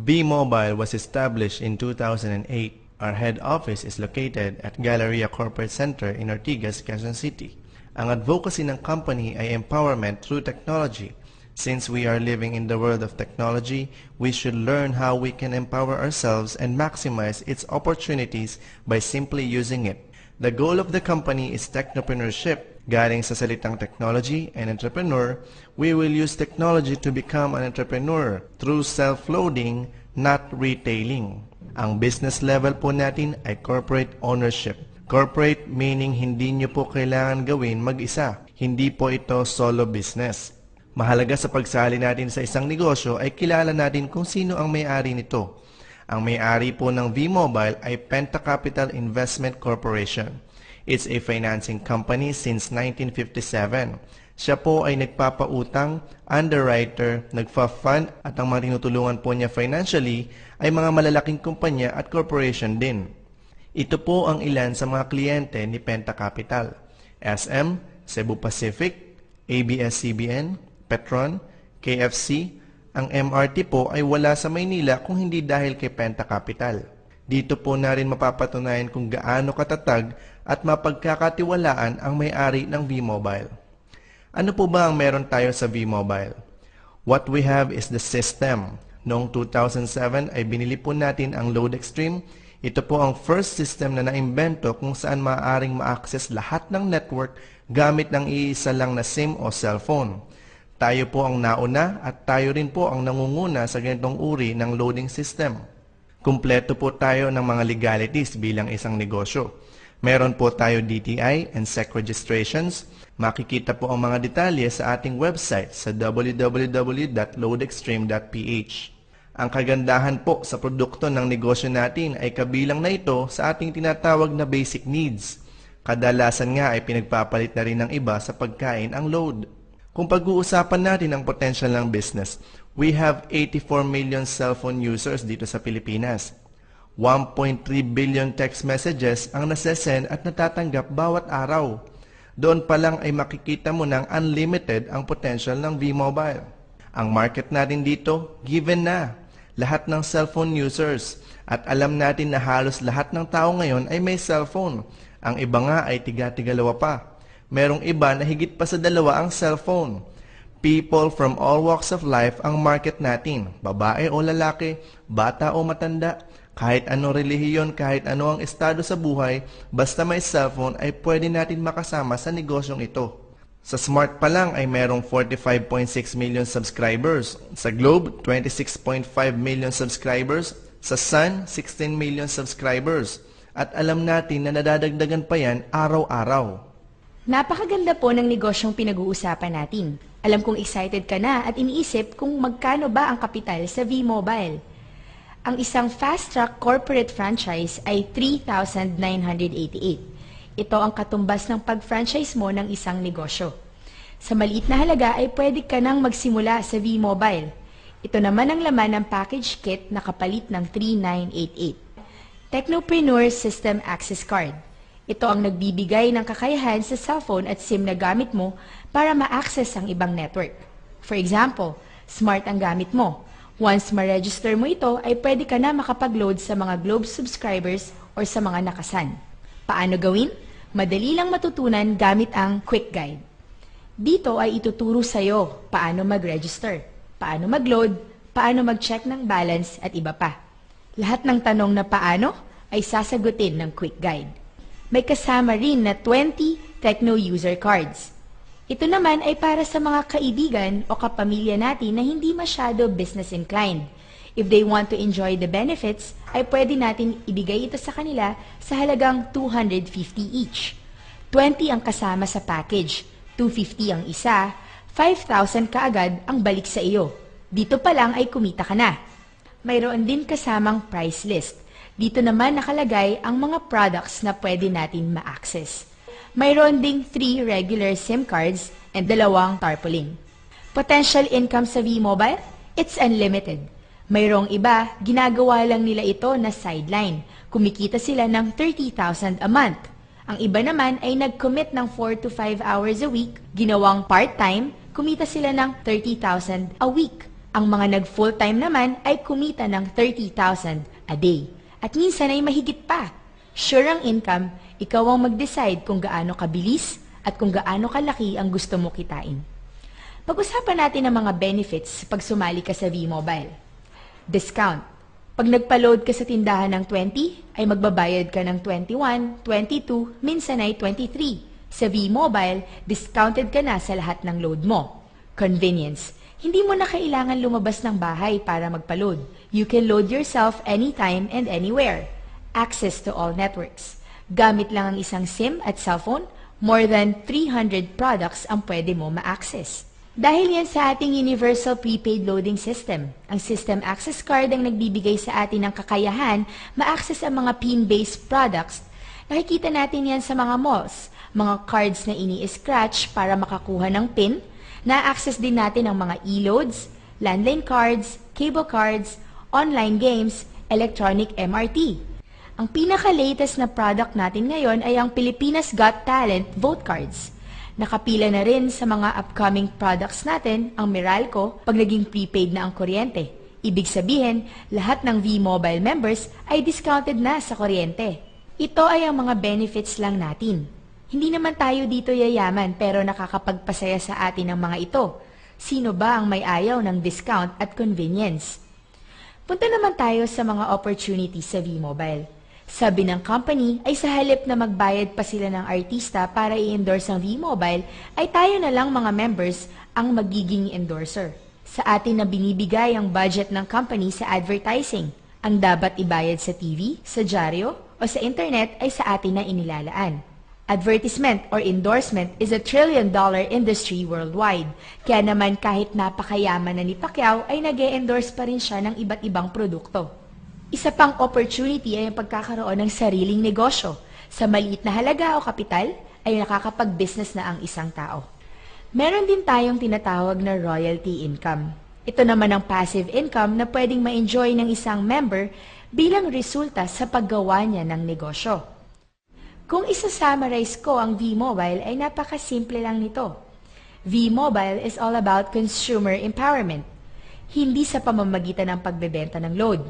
V-Mobile was established in 2008. Our head office is located at Galleria Corporate Center in Ortigas, Quezon City. Ang advocacy ng company ay empowerment through technology. Since we are living in the world of technology, we should learn how we can empower ourselves and maximize its opportunities by simply using it. The goal of the company is technopreneurship. Galing sa salitang technology and entrepreneur, we will use technology to become an entrepreneur through self-loading, not retailing. Ang business level po natin ay corporate ownership. Corporate meaning hindi nyo po kailangan gawin mag-isa. Hindi po ito solo business. Mahalaga sa pagsali natin sa isang negosyo ay kilala natin kung sino ang may-ari nito. Ang may-ari po ng V-Mobile ay Penta Capital Investment Corporation. It's a financing company since 1957. Siya po ay nagpapautang, underwriter, nagfa-fund at ang mga tinutulungan po niya financially ay mga malalaking kumpanya at corporation din. Ito po ang ilan sa mga kliyente ni Penta Capital: SM, Cebu Pacific, ABS-CBN, Petron, KFC. Ang MRT po ay wala sa Maynila kung hindi dahil kay Penta Capital. Dito po na rin mapapatunayan kung gaano katatag at mapagkakatiwalaan ang may-ari ng V-Mobile. Ano po ba ang meron tayo sa V-Mobile? What we have is the system. Noong 2007 ay binili po natin ang Load Extreme. Ito po ang first system na naimbento kung saan maaaring ma-access lahat ng network gamit ng iisa lang na SIM o cellphone. Tayo po ang nauna at tayo rin po ang nangunguna sa ganitong uri ng loading system. Kumpleto po tayo ng mga legalities bilang isang negosyo. Meron po tayo DTI and SEC registrations. Makikita po ang mga detalye sa ating website sa www.loadextreme.ph. Ang kagandahan po sa produkto ng negosyo natin ay kabilang na ito sa ating tinatawag na basic needs. Kadalasan nga ay pinagpapalit na rin ng iba sa pagkain ang load. Kung pag-uusapan natin ang potential ng business, we have 84 million cellphone users dito sa Pilipinas. 1.3 billion text messages ang nasesend at natatanggap bawat araw. Doon pa lang ay makikita mo ng unlimited ang potential ng V-Mobile. Ang market natin dito, given na. Lahat ng cellphone users. At alam natin na halos lahat ng tao ngayon ay may cellphone. Ang iba nga ay tiga-tigalawa pa. Merong iba na higit pa sa dalawa ang cellphone. People from all walks of life ang market natin. Babae o lalaki, bata o matanda. Kahit anong relihiyon, kahit ano ang estado sa buhay, basta may cellphone ay pwede natin makasama sa negosyong ito. Sa Smart pa lang ay merong 45.6 million subscribers. Sa Globe, 26.5 million subscribers. Sa Sun, 16 million subscribers. At alam natin na nadadagdagan pa yan araw-araw. Napakaganda po ng negosyong pinag-uusapan natin. Alam kong excited ka na at iniisip kung magkano ba ang kapital sa V-Mobile. Ang isang fast-track corporate franchise ay 3,988. Ito ang katumbas ng pag-franchise mo ng isang negosyo. Sa maliit na halaga ay pwede ka nang magsimula sa V-Mobile. Ito naman ang laman ng package kit na kapalit ng 3,988. Technopreneur System Access Card. Ito ang nagbibigay ng kakayahan sa cellphone at SIM na gamit mo para ma-access ang ibang network. For example, Smart ang gamit mo. Once ma-register mo ito, ay pwede ka na makapag-load sa mga Globe subscribers or sa mga nakasan. Paano gawin? Madali lang matutunan gamit ang Quick Guide. Dito ay ituturo sa iyo paano mag-register, paano mag-load, paano mag-check ng balance at iba pa. Lahat ng tanong na paano ay sasagutin ng Quick Guide. May kasama rin na 20 Techno User Cards. Ito naman ay para sa mga kaibigan o kapamilya natin na hindi masyado business inclined. If they want to enjoy the benefits, ay pwede natin ibigay ito sa kanila sa halagang 250 each. 20 ang kasama sa package, 250 ang isa, 5,000 kaagad ang balik sa iyo. Dito pa lang ay kumita ka na. Mayroon din kasamang price list. Dito naman nakalagay ang mga products na pwede natin ma-access. Mayroon ding 3 regular SIM cards and 2 tarpaulin. Potential income sa V-Mobile? It's unlimited. Mayroong iba, ginagawa lang nila ito na sideline. Kumikita sila ng 30,000 a month. Ang iba naman ay nag-commit ng 4 to 5 hours a week, ginawang part-time, kumita sila ng 30,000 a week. Ang mga nag-full-time naman ay kumita ng 30,000 a day. At minsan ay mahigit pa. Sure ang income, ikaw ang mag-decide kung gaano kabilis at kung gaano kalaki ang gusto mo kitain. Pag-usapan natin ang mga benefits pag sumali ka sa V-Mobile. Discount. Pag nagpa-load ka sa tindahan ng 20, ay magbabayad ka ng 21, 22, minsan ay 23. Sa V-Mobile, discounted ka na sa lahat ng load mo. Convenience. Hindi mo na kailangan lumabas ng bahay para magpa-load. You can load yourself anytime and anywhere. Access to all networks. Gamit lang ang isang SIM at cellphone, more than 300 products ang pwede mo ma-access. Dahil yan sa ating Universal Prepaid Loading System, ang System Access Card ang nagbibigay sa atin ng kakayahan ma-access ang mga PIN-based products. Nakikita natin yan sa mga malls, mga cards na ini-scratch para makakuha ng PIN. Na-access din natin ang mga e-loads, landline cards, cable cards, online games, electronic MRT. Ang pinaka-latest na product natin ngayon ay ang Pilipinas Got Talent Vote Cards. Nakapila na rin sa mga upcoming products natin ang Meralco pag naging prepaid na ang kuryente. Ibig sabihin, lahat ng V-Mobile members ay discounted na sa kuryente. Ito ay ang mga benefits lang natin. Hindi naman tayo dito yayaman pero nakakapagpasaya sa atin ang mga ito. Sino ba ang may ayaw ng discount at convenience? Punta naman tayo sa mga opportunities sa V-Mobile. Sabi ng company ay sa halip na magbayad pa sila ng artista para i-endorse ang V-Mobile, ay tayo na lang mga members ang magiging endorser. Sa atin na binibigay ang budget ng company sa advertising. Ang dapat ibayad sa TV, sa dyaryo, o sa internet ay sa atin na inilalaan. Advertisement or endorsement is a $1 trillion industry worldwide. Kaya naman kahit napakayaman na ni Pacquiao ay nag-e-endorse pa rin siya ng iba't ibang produkto. Isa pang opportunity ay ang pagkakaroon ng sariling negosyo. Sa maliit na halaga o kapital ay nakakapag-business na ang isang tao. Meron din tayong tinatawag na royalty income. Ito naman ang passive income na pwedeng ma-enjoy ng isang member bilang resulta sa paggawa niya ng negosyo. Kung isa-summarize ko ang V-Mobile ay napakasimple lang nito. V-Mobile is all about consumer empowerment, hindi sa pamamagitan ng pagbebenta ng load.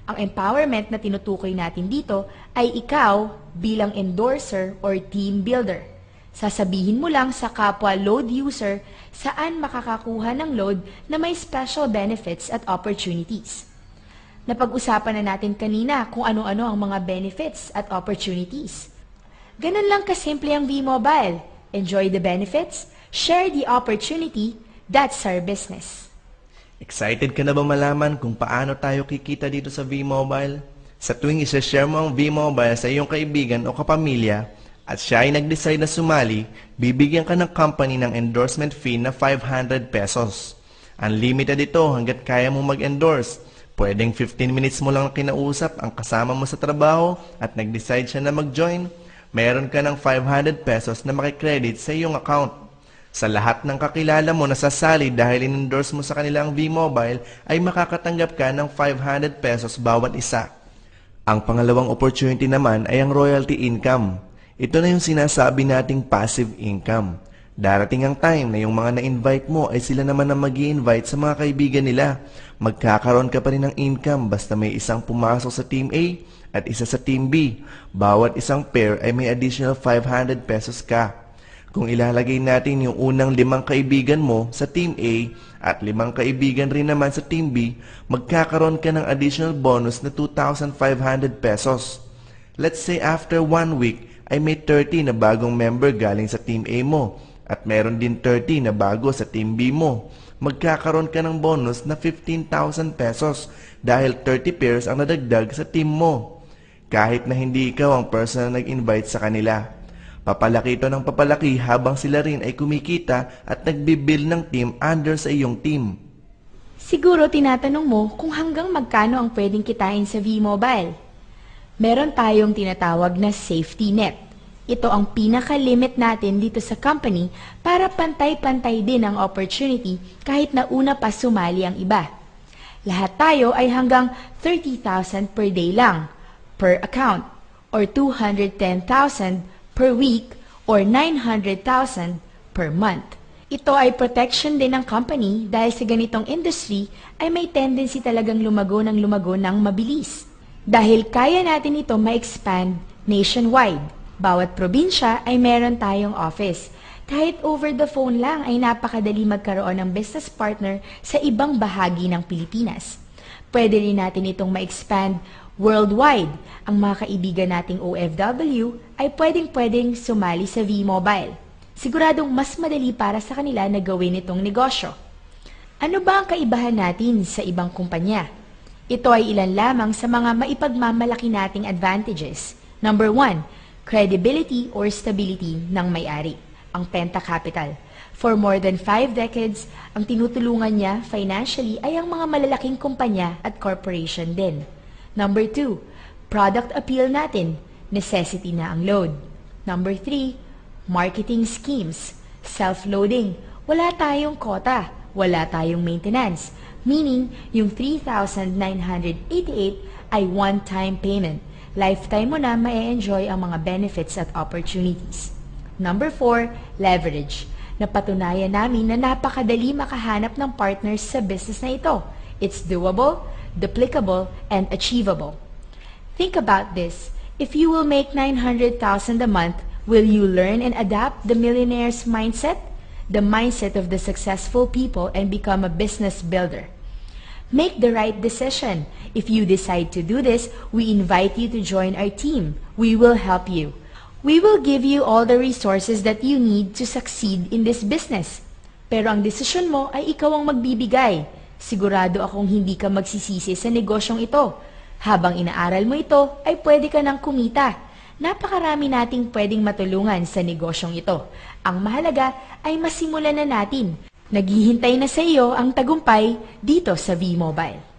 Ang empowerment na tinutukoy natin dito ay ikaw bilang endorser or team builder. Sasabihin mo lang sa kapwa load user saan makakakuha ng load na may special benefits at opportunities. Napag-usapan na natin kanina kung ano-ano ang mga benefits at opportunities. Ganun lang kasimple ang V-Mobile. Enjoy the benefits, share the opportunity, that's our business. Excited ka na ba malaman kung paano tayo kikita dito sa V-Mobile? Sa tuwing isa-share mo ang V-Mobile sa iyong kaibigan o kapamilya at siya ay nag-decide na sumali, bibigyan ka ng company ng endorsement fee na 500 pesos. Unlimited ito hanggat kaya mo mag-endorse. Pwedeng 15 minutes mo lang kinausap ang kasama mo sa trabaho at nag-decide siya na mag-join. Meron ka ng 500 pesos na makikredit sa iyong account. Sa lahat ng kakilala mo na sasali dahil in-endorse mo sa kanilang V-Mobile ay makakatanggap ka ng 500 pesos bawat isa. Ang pangalawang opportunity naman ay ang royalty income. Ito na yung sinasabi nating passive income. Darating ang time na yung mga na-invite mo ay sila naman ang mag-i-invite sa mga kaibigan nila. Magkakaroon ka pa rin ng income basta may isang pumasok sa Team A at isa sa Team B. Bawat isang pair ay may additional 500 pesos ka. Kung ilalagay natin yung unang 5 kaibigan mo sa Team A at 5 kaibigan rin naman sa Team B, magkakaroon ka ng additional bonus na 2,500 pesos. Let's say after 1 week ay may 30 na bagong member galing sa Team A mo at meron din 30 na bago sa Team B mo. Magkakaroon ka ng bonus na 15,000 pesos dahil 30 pairs ang nadagdag sa team mo. Kahit na hindi ikaw ang person na nag-invite sa kanila. Papalaki ito ng papalaki habang sila rin ay kumikita at nagbibuild ng team under sa iyong team. Siguro tinatanong mo kung hanggang magkano ang pwedeng kitain sa V-Mobile. Meron tayong tinatawag na safety net. Ito ang pinaka-limit natin dito sa company para pantay-pantay din ang opportunity kahit na una pa sumali ang iba. Lahat tayo ay hanggang 30,000 per day lang, per account, or 210,000 per week or 900,000 per month. Ito ay protection din ng company dahil sa ganitong industry ay may tendency talagang lumago ng mabilis. Dahil kaya natin ito ma-expand nationwide. Bawat probinsya ay meron tayong office. Kahit over the phone lang ay napakadali magkaroon ng business partner sa ibang bahagi ng Pilipinas. Pwede rin natin itong ma-expand worldwide. Ang mga kaibigan nating OFW ay pwedeng sumali sa V-Mobile. Siguradong mas madali para sa kanila na gawin itong negosyo. Ano ba ang kaibahan natin sa ibang kumpanya? Ito ay ilan lamang sa mga maipagmamalaki nating advantages. Number 1, credibility or stability ng may-ari, ang Penta Capital. For more than 5 decades, ang tinutulungan niya financially ay ang mga malalaking kumpanya at corporation din. Number 2, product appeal natin, necessity na ang load. Number 3, marketing schemes, self-loading, wala tayong quota, wala tayong maintenance, meaning yung 3,988 ay one-time payment. Lifetime mo na ma-enjoy ang mga benefits at opportunities. Number 4, leverage. Napatunayan namin na napakadali makahanap ng partners sa business na ito. It's doable, duplicable, and achievable. Think about this. If you will make 900,000 a month, will you learn and adapt the millionaire's mindset? The mindset of the successful people and become a business builder. Make the right decision. If you decide to do this, we invite you to join our team. We will help you. We will give you all the resources that you need to succeed in this business. Pero ang desisyon mo ay ikaw ang magbibigay. Sigurado akong hindi ka magsisisi sa negosyong ito. Habang inaaral mo ito, ay pwede ka nang kumita. Napakarami nating pwedeng matulungan sa negosyong ito. Ang mahalaga ay masimulan na natin. Naghihintay na sa iyo ang tagumpay dito sa V-Mobile.